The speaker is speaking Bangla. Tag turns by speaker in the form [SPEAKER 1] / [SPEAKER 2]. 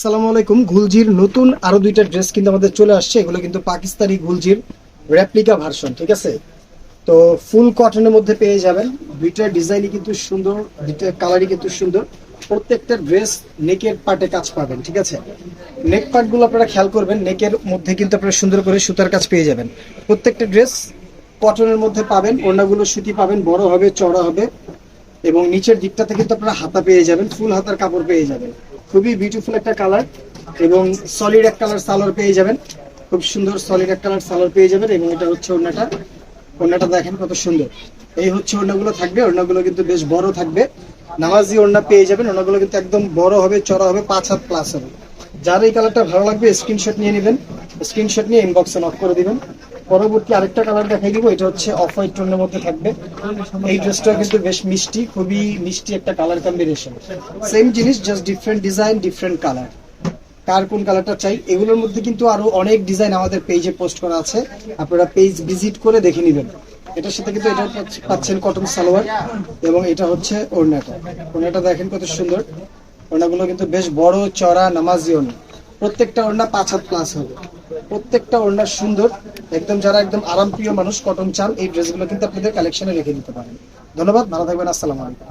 [SPEAKER 1] আসসালামু আলাইকুম। গুলজির নতুন আরো দুইটা ড্রেস কিন্তু আমাদের চলে আসছে। এগুলো কিন্তু পাকিস্তানি গুলজির রেপ্লিকা ভার্সন, ঠিক আছে? তো ফুল কটনের মধ্যে পেয়ে যাবেন। দুইটা ডিজাইনই কিন্তু সুন্দর, দুইটা কালারই কিন্তু সুন্দর। প্রত্যেকটা ড্রেস নেকের পার্টে কাজ পাবেন, ঠিক আছে? নেক পার্ট গুলো আপনারা খেয়াল করবেন, নেকের মধ্যে কিন্তু আপনারা সুন্দর করে সুতার কাজ পেয়ে যাবেন। প্রত্যেকটা ড্রেস কটনের মধ্যে পাবেন। ওড়নাগুলো সুতি পাবেন, বড় হবে, চড়া হবে। এবং নিচের দিকটাতে কিন্তু আপনারা হাতা পেয়ে যাবেন, ফুল হাতার কাপড় পেয়ে যাবেন। খুবই বিউটিফুল একটা কালার এবং সলিড এক কালার সালোয়ার পেয়ে যাবেন। খুব সুন্দর সলিড এক কালার সালোয়ার পেয়ে যাবেন। এবং এটা হচ্ছে ওড়নাটা। ওড়নাটা দেখেন কত সুন্দর। এই হচ্ছে ওড়নাগুলো থাকবে। ওড়নাগুলো কিন্তু বেশ বড় থাকবে। নামাজি ওড়না পেয়ে যাবেন। ওড়নাগুলো কিন্তু একদম বড় হবে, চড়া হবে, 5 হাত প্লাস হবে। যার এই কালারটা ভালো লাগবে স্ক্রিনশট নিয়ে নেবেন। স্ক্রিনশট নিয়ে ইনবক্সে নক করে দিবেন। পরবর্তী আরেকটা কালার দেখাই দিব। এটা হচ্ছে অফ হোয়াইট টোনের মধ্যে থাকবে। এই ড্রেসটা কিন্তু বেশ মিষ্টি, খুবই মিষ্টি একটা কালার কম্বিনেশন। সেম জিনিস, just different design, different colour. কার কোন কালারটা চাই? এগুলোর মধ্যে কিন্তু আরো অনেক ডিজাইন আমাদের পেজে পোস্ট করা আছে, আপনারা পেজ ভিজিট করে দেখে নেবেন। এটার সাথে কিন্তু এটা পাচ্ছেন কটন সালোয়ার এবং এটা হচ্ছে ওড়নাটা। ওড়নাটা দেখেন কত সুন্দর। ওড়নাগুলো কিন্তু বেশ বড়, চড়া, নামাজি ওড়না। প্রত্যেকটা ওড়না 5 হাত প্লাস হবে। প্রত্যেকটা ওড়না সুন্দর একদম। যারা একদম আরামপ্রিয় মানুষ, কটন চান, এই ড্রেসগুলো কিন্তু আপনাদের কালেকশনে রেখে দিতে পারেন। ধন্যবাদ, ভালো থাকবেন। আসসালামু আলাইকুম।